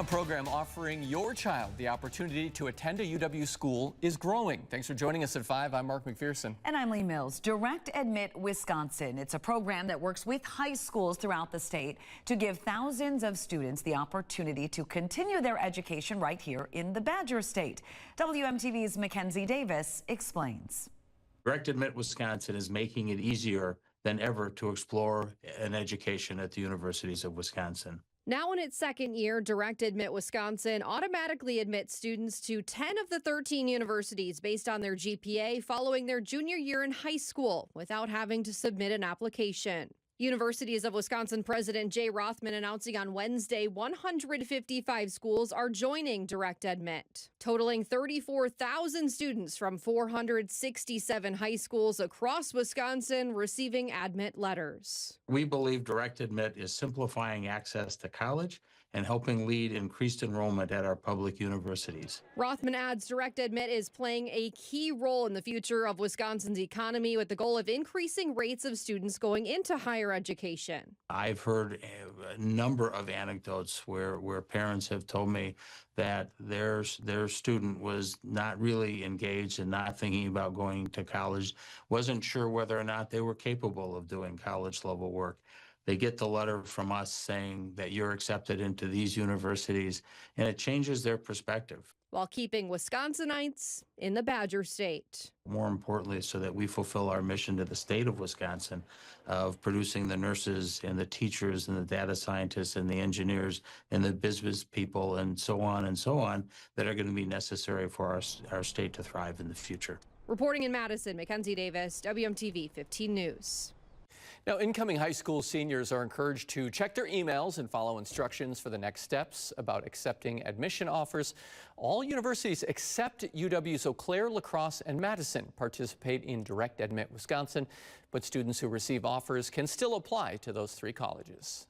A program offering your child the opportunity to attend a UW school is growing. Thanks for joining us at 5. I'm Mark McPherson. And I'm Lee Mills. Direct Admit Wisconsin. It's a program that works with high schools throughout the state to give thousands of students the opportunity to continue their education right here in the Badger State. WMTV's Mackenzie Davis explains. Direct Admit Wisconsin is making it easier than ever to explore an education at the universities of Wisconsin. Now in its second year, Direct Admit Wisconsin automatically admits students to 10 of the 13 universities based on their GPA following their junior year in high school without having to submit an application. Universities of Wisconsin President Jay Rothman announcing on Wednesday 155 schools are joining Direct Admit, totaling 34,000 students from 467 high schools across Wisconsin receiving admit letters. We believe Direct Admit is simplifying access to college and helping lead increased enrollment at our public universities. Rothman adds Direct Admit is playing a key role in the future of Wisconsin's economy with the goal of increasing rates of students going into higher education. I've heard a number of anecdotes where parents have told me that their student was not really engaged and not thinking about going to college, wasn't sure whether or not they were capable of doing college level work. They get the letter from us saying that you're accepted into these universities, and it changes their perspective. While keeping Wisconsinites in the Badger State. More importantly, so that we fulfill our mission to the state of Wisconsin of producing the nurses and the teachers and the data scientists and the engineers and the business people and so on that are going to be necessary for our state to thrive in the future. Reporting in Madison, Mackenzie Davis, WMTV 15 News. Now, incoming high school seniors are encouraged to check their emails and follow instructions for the next steps about accepting admission offers. All universities except UW's Eau Claire, La Crosse, and Madison participate in Direct Admit Wisconsin, but students who receive offers can still apply to those 3 colleges.